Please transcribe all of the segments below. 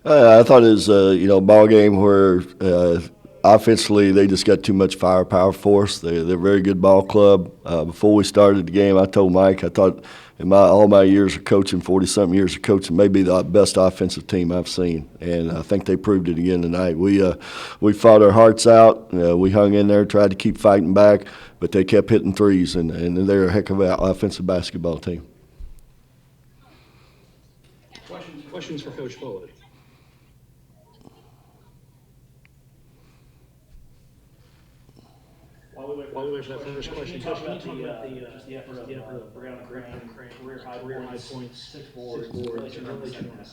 I thought it was a ball game where offensively they just got too much firepower for us. They're a very good ball club. Before we started the game, I told Mike I thought in all my years of coaching, 40-something years of coaching, maybe the best offensive team I've seen, and I think they proved it again tonight. We fought our hearts out. We hung in there, tried to keep fighting back, but they kept hitting threes, and they're a heck of an offensive basketball team. Questions for Coach Foley? While we wait for that first question, Coach, can you talk about the effort of Brianna career high points, 6 boards,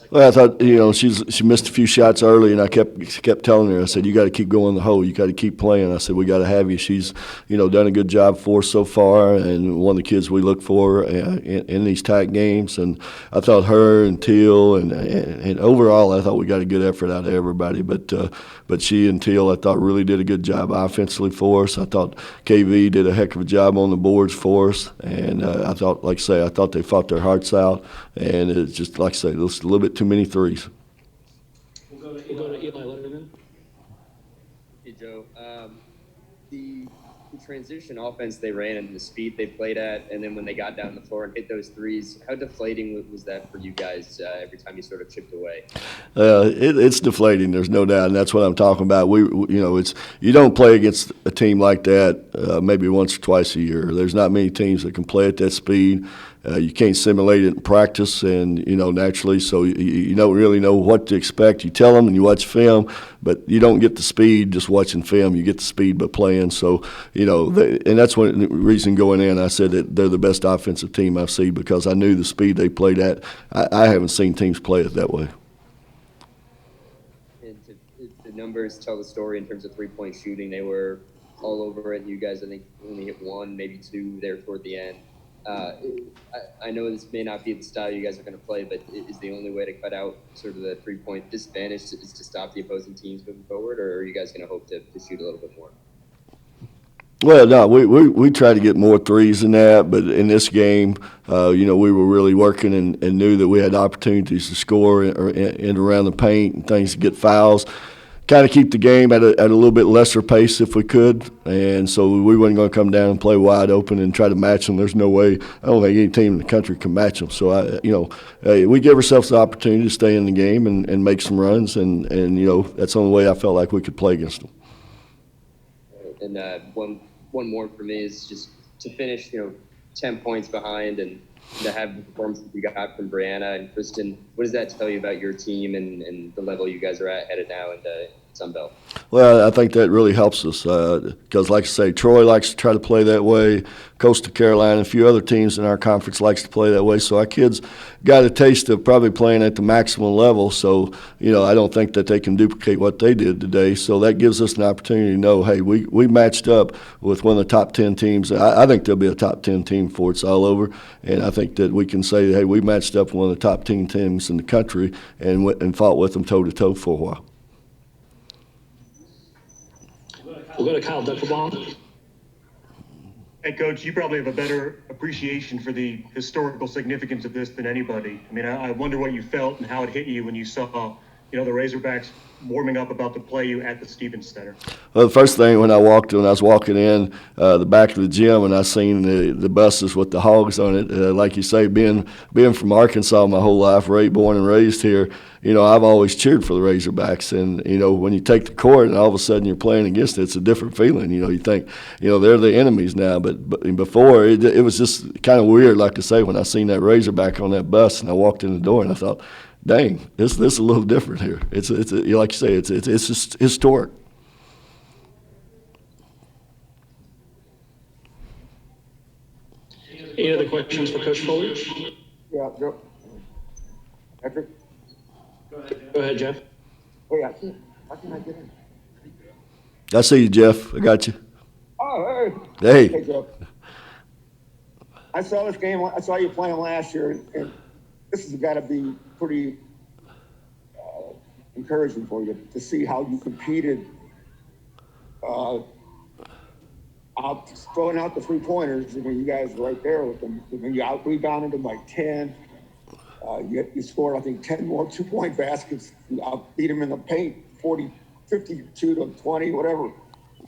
Well, I thought she missed a few shots early, and I kept telling her. I said, "You got to keep going in the hole. You got to keep playing." I said, "We got to have you." She's done a good job for us so far, and one of the kids we look for in these tight games. And I thought her and Teal and overall, I thought we got a good effort out of everybody. But she and Teal, I thought, really did a good job offensively for us. I thought KV did a heck of a job on the boards for us, and I thought, like I say, I thought they fought their hearts out, and it's just, like I say, just a little bit too many threes. We'll go to Eli Letterman. Hey, Joe. The transition offense they ran and the speed they played at, and then when they got down the floor and hit those threes, how deflating was that for you guys every time you sort of chipped away? It's deflating. There's no doubt, and that's what I'm talking about. It's you don't play against a team like that maybe once or twice a year. There's not many teams that can play at that speed. You can't simulate it in practice, and naturally, so you don't really know what to expect. You tell them and you watch film, but you don't get the speed just watching film. You get the speed by playing. So and that's one the reason going in. I said that they're the best offensive team I've seen because I knew the speed they played at. I haven't seen teams play it that way. And the numbers tell the story in terms of three-point shooting. They were all over it. You guys, I think, only hit 1, maybe 2 there toward the end. I know this may not be the style you guys are going to play, but is the only way to cut out sort of the three-point disadvantage is to stop the opposing teams moving forward, or are you guys going to hope to shoot a little bit more? Well, no, we try to get more threes than that, but in this game, we were really working and knew that we had opportunities to score and around the paint and things to get fouls. Kind of keep the game at a little bit lesser pace if we could, and so we weren't going to come down and play wide open and try to match them. There's no way. I don't think any team in the country can match them. So we give ourselves the opportunity to stay in the game and make some runs, and that's the only way I felt like we could play against them. And one more for me is just to finish 10 points behind and to have the performance that you got from Brianna and Kristen. What does that tell you about your team and the level you guys are headed now in the Sun Belt? Well, I think that really helps us because, like I say, Troy likes to try to play that way. Coastal Carolina, a few other teams in our conference likes to play that way. So our kids got a taste of probably playing at the maximum level. So, I don't think that they can duplicate what they did today. So that gives us an opportunity to know, hey, we matched up with one of the top 10 teams. I think there'll be a top 10 team before it's all over. And I think that we can say, hey, we matched up with one of the top 10 teams in the country and fought with them toe-to-toe for a while. We'll go to Kyle Duckelbaum. Hey, Coach, you probably have a better appreciation for the historical significance of this than anybody. I mean, I wonder what you felt and how it hit you when you saw, the Razorbacks warming up about to play you at the Stevens Center. Well, the first thing when I was walking in the back of the gym and I seen the buses with the hogs on it, like you say, being from Arkansas my whole life, born and raised here, I've always cheered for the Razorbacks. And, when you take the court and all of a sudden you're playing against it, it's a different feeling. You think, they're the enemies now. But before, it was just kind of weird, like I say, when I seen that Razorback on that bus and I walked in the door and I thought, dang, this is a little different here. It's like you say, it's just historic. Any other questions for Coach Foley? Yeah, Joe. Patrick? Go ahead, Jeff. Oh, yeah. How can I get in? I see you, Jeff. I got you. Oh, Hey. Hey, Joe. I saw this game. I saw you playing last year, and this has got to be pretty encouraging for you to see how you competed throwing out the three-pointers. I mean, you guys were right there with them. I mean, you out-rebounded them by 10. You scored, I think, 10 more 2-point baskets. You beat them in the paint, 52 to 20, whatever.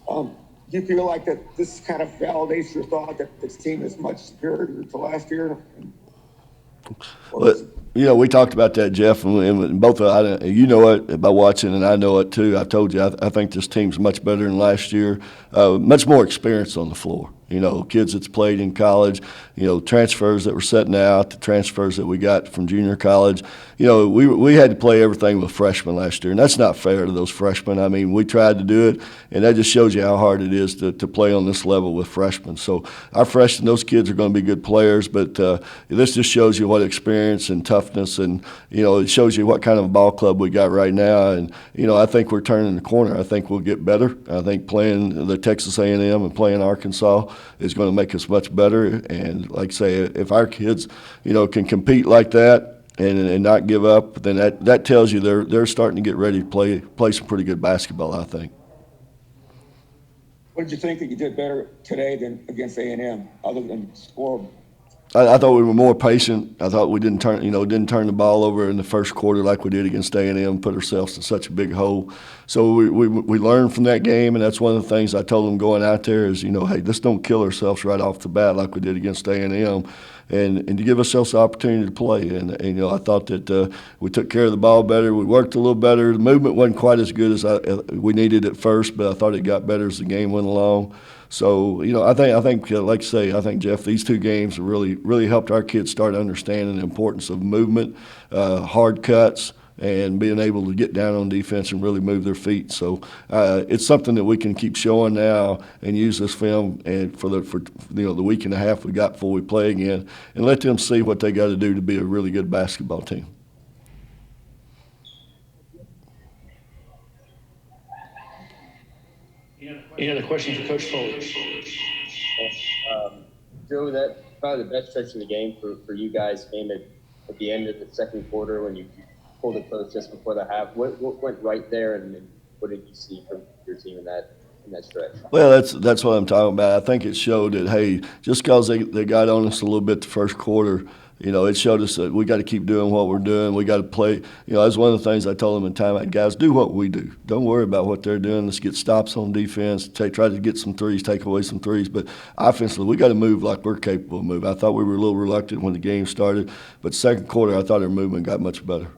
Do you feel like that this kind of validates your thought that this team is much superior to last year? But, we talked about that, Jeff, and both you know it by watching, and I know it too. I told you, I think this team's much better than last year, much more experience on the floor. Kids that's played in college, transfers that were setting out, the transfers that we got from junior college. We had to play everything with freshmen last year, and that's not fair to those freshmen. I mean, we tried to do it, and that just shows you how hard it is to play on this level with freshmen. So our freshmen, those kids are going to be good players, but this just shows you what experience and toughness, and it shows you what kind of a ball club we got right now. And I think we're turning the corner. I think we'll get better. I think playing the Texas A&M and playing Arkansas is going to make us much better. And like I say, if our kids, can compete like that and not give up, then that tells you they're starting to get ready to play some pretty good basketball, I think. What did you think that you did better today than against A&M, other than score? I thought we were more patient. I thought we didn't turn the ball over in the first quarter like we did against A&M, put ourselves in such a big hole. So we learned from that game, and that's one of the things I told them going out there is, hey, let's don't kill ourselves right off the bat like we did against A&M, and to give ourselves the opportunity to play. And I thought that we took care of the ball better. We worked a little better. The movement wasn't quite as good as we needed at first, but I thought it got better as the game went along. So, I think, like I say, I think, Jeff, these two games really helped our kids start understanding the importance of movement, hard cuts, and being able to get down on defense and really move their feet. So it's something that we can keep showing now and use this film and for the week and a half we got before we play again, and let them see what they got to do to be a really good basketball team. Any other questions for Coach Foley? Joe, that probably the best stretch of the game for you guys came at the end of the second quarter when you pulled it close just before the half. What went right there, and what did you see from your team in that stretch? Well, that's what I'm talking about. I think it showed that, hey, just because they got on us a little bit the first quarter, it showed us that we got to keep doing what we're doing. We got to play. That's one of the things I told them in timeout. Guys, do what we do. Don't worry about what they're doing. Let's get stops on defense. Try to get some threes, take away some threes. But offensively, we got to move like we're capable of moving. I thought we were a little reluctant when the game started, but second quarter, I thought our movement got much better.